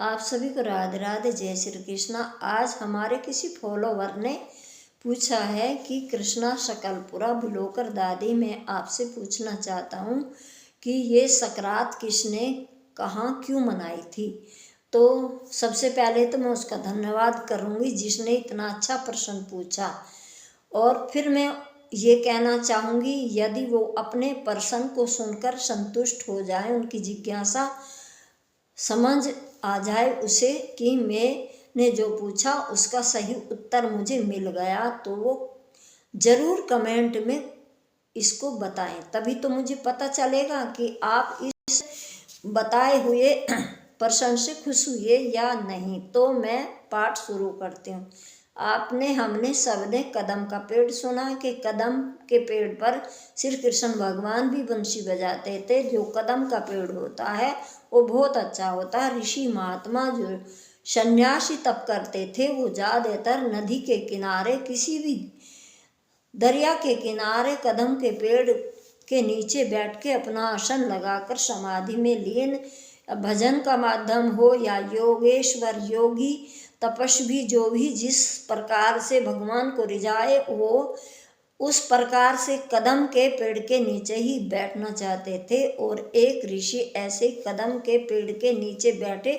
आप सभी को राधे राधे, जय श्री कृष्णा। आज हमारे किसी फॉलोवर ने पूछा है कि कृष्णा शकलपुरा बुलोकर दादी, मैं आपसे पूछना चाहता हूँ कि ये सकरात किसने कहाँ क्यों मनाई थी। तो सबसे पहले तो मैं उसका धन्यवाद करूँगी जिसने इतना अच्छा प्रश्न पूछा, और फिर मैं ये कहना चाहूँगी यदि वो अपने प्रश्न को सुनकर संतुष्ट हो जाए, उनकी जिज्ञासा समझ आ जाए उसे कि मैंने जो पूछा उसका सही उत्तर मुझे मिल गया, तो वो ज़रूर कमेंट में इसको बताएं। तभी तो मुझे पता चलेगा कि आप इस बताए हुए प्रश्न से खुश हुए या नहीं। तो मैं पाठ शुरू करती हूँ। हमने सबने कदम का पेड़ सुना कि कदम के पेड़ पर श्री कृष्ण भगवान भी बंसी बजाते थे। जो कदम का पेड़ होता है वो बहुत अच्छा होता है। ऋषि महात्मा जो सन्यासी तप करते थे वो ज़्यादातर नदी के किनारे, किसी भी दरिया के किनारे कदम के पेड़ के नीचे बैठ के अपना आसन लगाकर समाधि में लीन, भजन का माध्यम हो या योगेश्वर योगी तपस्वी जो भी जिस प्रकार से भगवान को रिझाए वो उस प्रकार से कदम के पेड़ के नीचे ही बैठना चाहते थे। और एक ऋषि ऐसे कदम के पेड़ के नीचे बैठे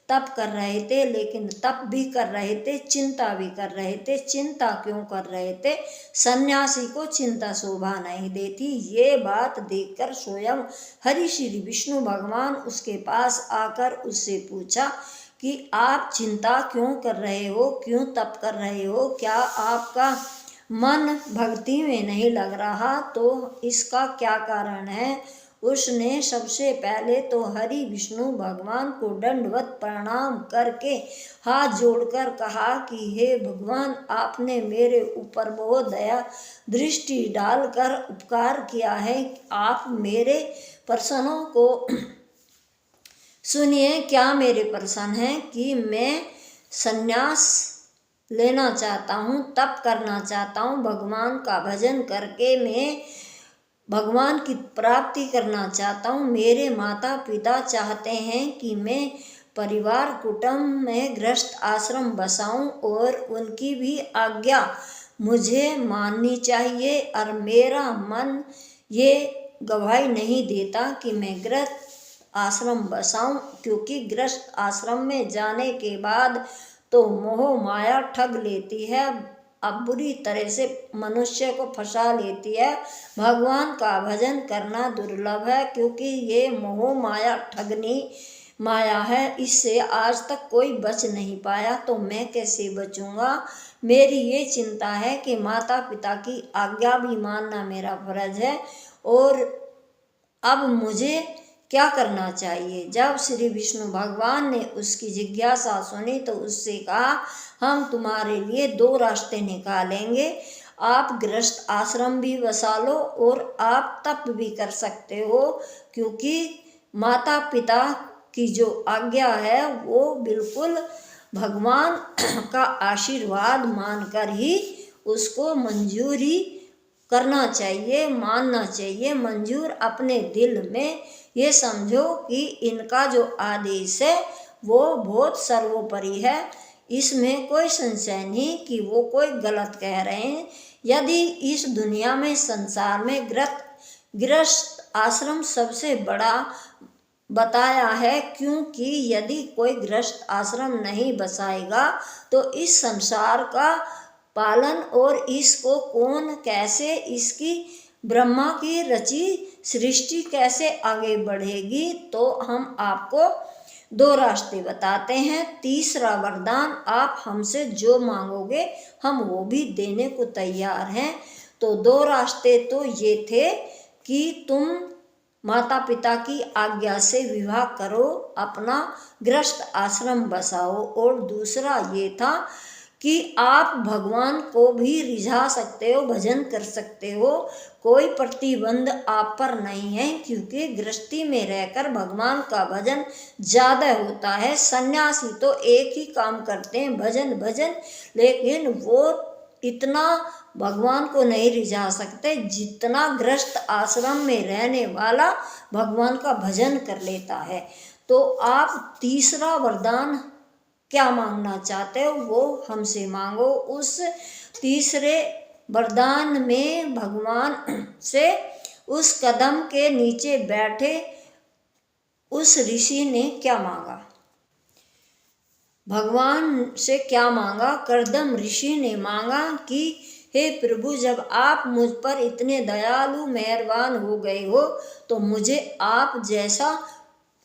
तप कर रहे थे, लेकिन तप भी कर रहे थे, चिंता भी कर रहे थे। चिंता क्यों कर रहे थे? सन्यासी को चिंता शोभा नहीं देती। ये बात देखकर स्वयं हरि श्री विष्णु भगवान उसके पास आकर उससे पूछा कि आप चिंता क्यों कर रहे हो, क्यों तप कर रहे हो, क्या आपका मन भक्ति में नहीं लग रहा? तो इसका क्या कारण है? उसने सबसे पहले तो हरि विष्णु भगवान को दंडवत प्रणाम करके हाथ जोड़कर कहा कि हे भगवान, आपने मेरे ऊपर बहुत दया दृष्टि डालकर उपकार किया है। आप मेरे प्रश्नों को सुनिए। क्या मेरे प्रश्न है कि मैं संन्यास लेना चाहता हूँ, तप करना चाहता हूँ, भगवान का भजन करके मैं भगवान की प्राप्ति करना चाहता हूँ। मेरे माता पिता चाहते हैं कि मैं परिवार कुटुंब में गृहस्थ आश्रम बसाऊं और उनकी भी आज्ञा मुझे माननी चाहिए, और मेरा मन ये गवाही नहीं देता कि मैं गृहस्थ आश्रम बसाऊं, क्योंकि गृहस्थ आश्रम में जाने के बाद तो मोह माया ठग लेती है, अब बुरी तरह से मनुष्य को फंसा लेती है। भगवान का भजन करना दुर्लभ है, क्योंकि ये मोह माया ठगनी माया है। इससे आज तक कोई बच नहीं पाया, तो मैं कैसे बचूंगा? मेरी ये चिंता है कि माता पिता की आज्ञा भी मानना मेरा फर्ज है, और अब मुझे क्या करना चाहिए? जब श्री विष्णु भगवान ने उसकी जिज्ञासा सुनी तो उससे कहा, हम तुम्हारे लिए दो रास्ते निकालेंगे। आप गृहस्थ आश्रम भी बसा लो और आप तप भी कर सकते हो, क्योंकि माता पिता की जो आज्ञा है वो बिल्कुल भगवान का आशीर्वाद मानकर ही उसको मंजूरी करना चाहिए, मानना चाहिए। मंजूर अपने दिल में ये समझो कि इनका जो आदेश है वो बहुत सर्वोपरि है, इसमें कोई संशय नहीं कि वो कोई गलत कह रहे हैं। यदि इस दुनिया में संसार में गृहस्थ आश्रम सबसे बड़ा बताया है, क्योंकि यदि कोई गृहस्थ आश्रम नहीं बसाएगा तो इस संसार का पालन और इसको कौन कैसे, इसकी ब्रह्मा की रची सृष्टि कैसे आगे बढ़ेगी? तो हम आपको दो रास्ते बताते हैं। तीसरा वरदान, आप हमसे जो मांगोगे हम वो भी देने को तैयार हैं। तो दो रास्ते तो ये थे कि तुम माता पिता की आज्ञा से विवाह करो, अपना गृहस्थ आश्रम बसाओ, और दूसरा ये था कि आप भगवान को भी रिझा सकते हो, भजन कर सकते हो। कोई प्रतिबंध आप पर नहीं है, क्योंकि गृहस्थी में रहकर भगवान का भजन ज़्यादा होता है। सन्यासी तो एक ही काम करते हैं, भजन भजन, लेकिन वो इतना भगवान को नहीं रिझा सकते जितना गृहस्थ आश्रम में रहने वाला भगवान का भजन कर लेता है। तो आप तीसरा वरदान क्या मांगना चाहते हो वो हमसे मांगो। उस तीसरे वरदान में भगवान से उस कदम के नीचे बैठे उस ऋषि ने क्या मांगा, भगवान से क्या मांगा। कर्दम ऋषि ने मांगा कि हे प्रभु, जब आप मुझ पर इतने दयालु मेहरबान हो गए हो तो मुझे आप जैसा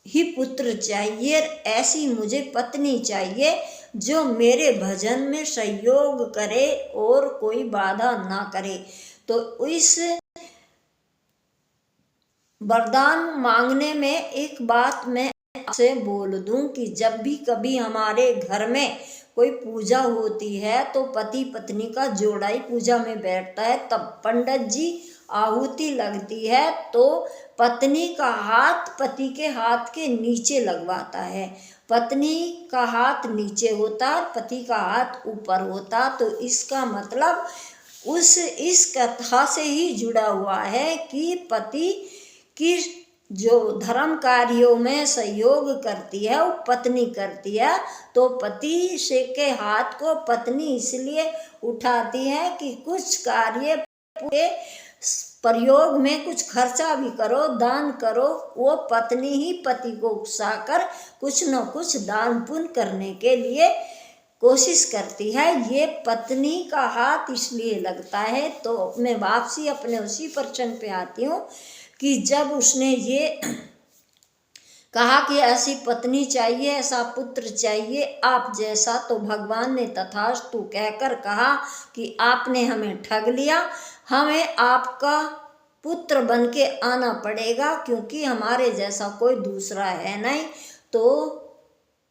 ही पुत्र चाहिए, ऐसी मुझे पत्नी चाहिए जो मेरे भजन में सहयोग करे और कोई बाधा ना करे। तो इस वरदान मांगने में एक बात मैं आपसे बोल दूं कि जब भी कभी हमारे घर में कोई पूजा होती है तो पति पत्नी का जोड़ा ही पूजा में बैठता है। तब पंडित जी आहुति लगती है तो पत्नी का हाथ पति के हाथ के नीचे लगवाता है, पत्नी का हाथ नीचे होता और पति का हाथ ऊपर होता। तो इसका मतलब इस कथा से ही जुड़ा हुआ है कि पति की जो धर्म कार्यों में सहयोग करती है वो पत्नी करती है। तो पति से के हाथ को पत्नी इसलिए उठाती है कि कुछ कार्य के प्रयोग में कुछ खर्चा भी करो, दान करो, वो पत्नी ही पति को उकसाकर कुछ न कुछ दान पुण्य करने के लिए कोशिश करती है। ये पत्नी का हाथ इसलिए लगता है। तो मैं वापसी अपने उसी प्रश्न पे आती हूँ कि जब उसने ये कहा कि ऐसी पत्नी चाहिए, ऐसा पुत्र चाहिए आप जैसा, तो भगवान ने तथास्तु कहकर कहा कि आपने हमें ठग लिया, हमें आपका पुत्र बन के आना पड़ेगा क्योंकि हमारे जैसा कोई दूसरा है नहीं। तो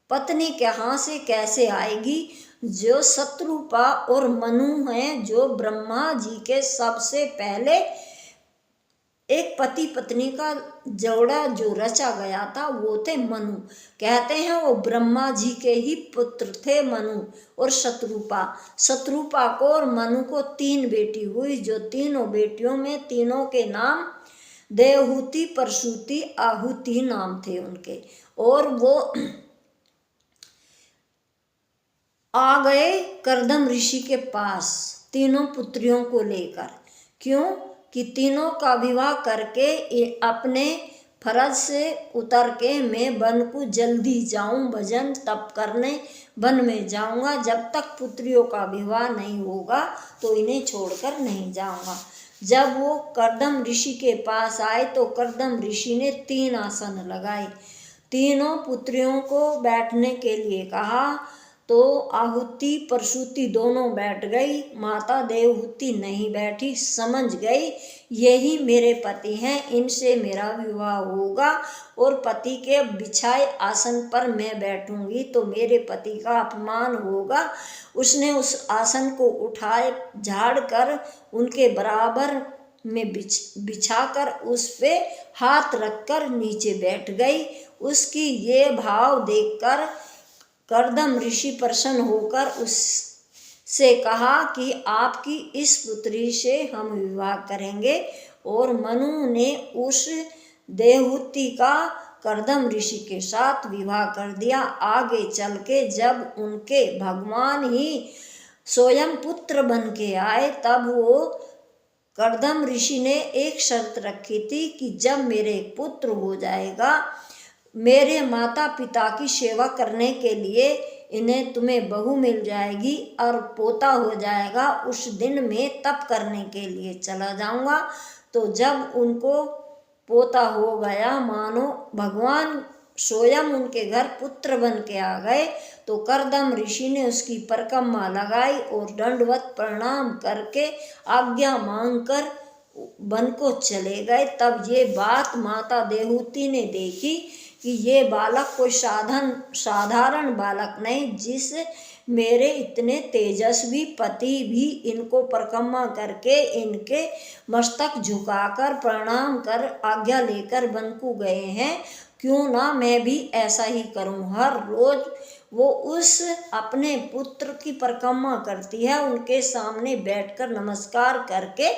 पत्नी कहाँ से कैसे आएगी। जो शत्रुपा और मनु हैं, जो ब्रह्मा जी के सबसे पहले एक पति पत्नी का जोड़ा जो रचा गया था वो थे मनु। कहते हैं वो ब्रह्मा जी के ही पुत्र थे मनु और शत्रुपा। शत्रुपा को और मनु को 3 बेटी हुई, जो तीनों बेटियों में तीनों के नाम देवहूति, प्रसूति, आहुति नाम थे उनके। और वो आ गए कर्दम ऋषि के पास तीनों पुत्रियों को लेकर। क्यों कि तीनों का विवाह करके अपने फर्ज से उतर के मैं वन को जल्दी जाऊं, भजन तप करने वन में जाऊंगा। जब तक पुत्रियों का विवाह नहीं होगा तो इन्हें छोड़कर नहीं जाऊंगा। जब वो कर्दम ऋषि के पास आए तो कर्दम ऋषि ने 3 आसन लगाए, तीनों पुत्रियों को बैठने के लिए कहा। तो आहुति प्रसूति दोनों बैठ गई, माता देवहूति नहीं बैठी। समझ गई यही मेरे पति हैं, इनसे मेरा विवाह होगा और पति के बिछाए आसन पर मैं बैठूंगी तो मेरे पति का अपमान होगा। उसने उस आसन को उठाए, झाड़ कर उनके बराबर में बिछाकर उस पे हाथ रखकर नीचे बैठ गई। उसकी ये भाव देखकर कर्दम ऋषि प्रसन्न होकर उससे कहा कि आपकी इस पुत्री से हम विवाह करेंगे। और मनु ने उस देवहूति का कर्दम ऋषि के साथ विवाह कर दिया। आगे चल के जब उनके भगवान ही स्वयं पुत्र बन के आए तब वो कर्दम ऋषि ने एक शर्त रखी थी कि जब मेरे पुत्र हो जाएगा, मेरे माता पिता की सेवा करने के लिए इन्हें तुम्हें बहू मिल जाएगी और पोता हो जाएगा, उस दिन मैं तप करने के लिए चला जाऊंगा। तो जब उनको पोता हो गया, मानो भगवान स्वयं उनके घर पुत्र बन के आ गए, तो कर्दम ऋषि ने उसकी परिक्रमा लगाई और दंडवत प्रणाम करके आज्ञा मांगकर वन को चले गए। तब ये बात माता देवहूति ने देखी कि ये बालक कोई साधारण बालक नहीं, जिस मेरे इतने तेजस्वी पति भी इनको परिक्रमा करके इनके मस्तक झुकाकर प्रणाम कर आज्ञा लेकर वन को गए हैं, क्यों ना मैं भी ऐसा ही करूं। हर रोज वो उस अपने पुत्र की परिक्रमा करती है, उनके सामने बैठकर नमस्कार करके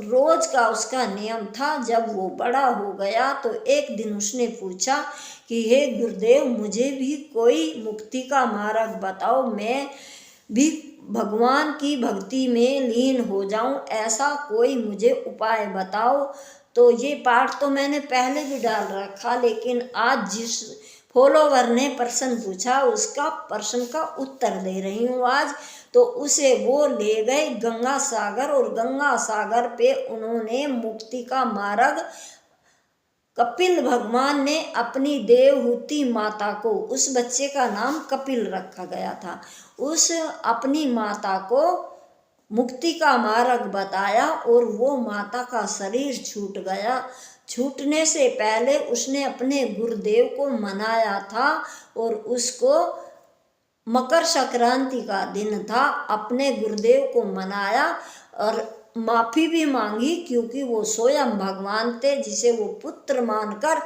रोज का उसका नियम था। जब वो बड़ा हो गया तो एक दिन उसने पूछा कि हे गुरुदेव, मुझे भी कोई मुक्ति का मार्ग बताओ, मैं भी भगवान की भक्ति में लीन हो जाऊं, ऐसा कोई मुझे उपाय बताओ। तो ये पाठ तो मैंने पहले भी डाल रखा, लेकिन आज जिस फॉलोवर ने प्रश्न पूछा उसका प्रश्न का उत्तर दे रही हूँ आज। तो उसे वो ले गए गंगा सागर, और गंगा सागर पे उन्होंने मुक्ति का मार्ग, कपिल भगवान ने अपनी देवहूति माता को, उस बच्चे का नाम कपिल रखा गया था, उस अपनी माता को मुक्ति का मार्ग बताया, और वो माता का शरीर छूट गया। छूटने से पहले उसने अपने गुरुदेव को मनाया था, और उसको मकर संक्रांति का दिन था, अपने गुरुदेव को मनाया और माफ़ी भी मांगी, क्योंकि वो स्वयं भगवान थे जिसे वो पुत्र मानकर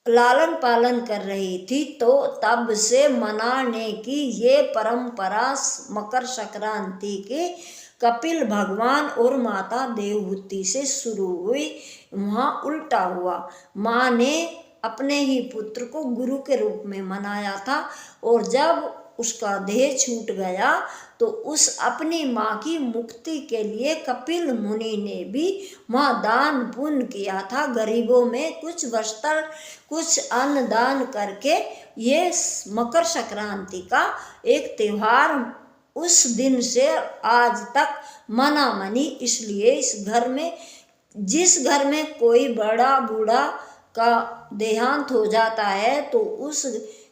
लालन पालन कर रही थी। तो तब से मनाने की ये परंपरा मकर संक्रांति के कपिल भगवान और माता देवहूति से शुरू हुई। वहाँ उल्टा हुआ, माँ ने अपने ही पुत्र को गुरु के रूप में मनाया था, और जब उसका देह छूट गया तो उस अपनी माँ की मुक्ति के लिए कपिल मुनि ने भी वहाँ दान पुण्य किया था। गरीबों में कुछ वस्त्र, कुछ अन्न दान करके ये मकर संक्रांति का एक त्योहार उस दिन से आज तक मना मनी। इसलिए इस घर में, जिस घर में कोई बड़ा बूढ़ा का देहांत हो जाता है तो उस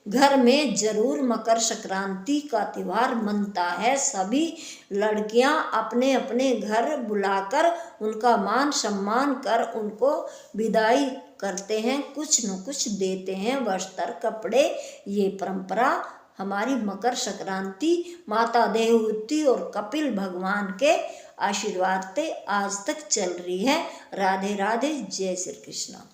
घर में जरूर मकर संक्रांति का त्योहार मनता है। सभी लड़कियां अपने अपने घर बुलाकर उनका मान सम्मान कर उनको विदाई करते हैं, कुछ न कुछ देते हैं, वस्त्र कपड़े। ये परंपरा हमारी मकर संक्रांति माता देवहूति और कपिल भगवान के आशीर्वाद से आज तक चल रही है। राधे राधे, जय श्री कृष्ण।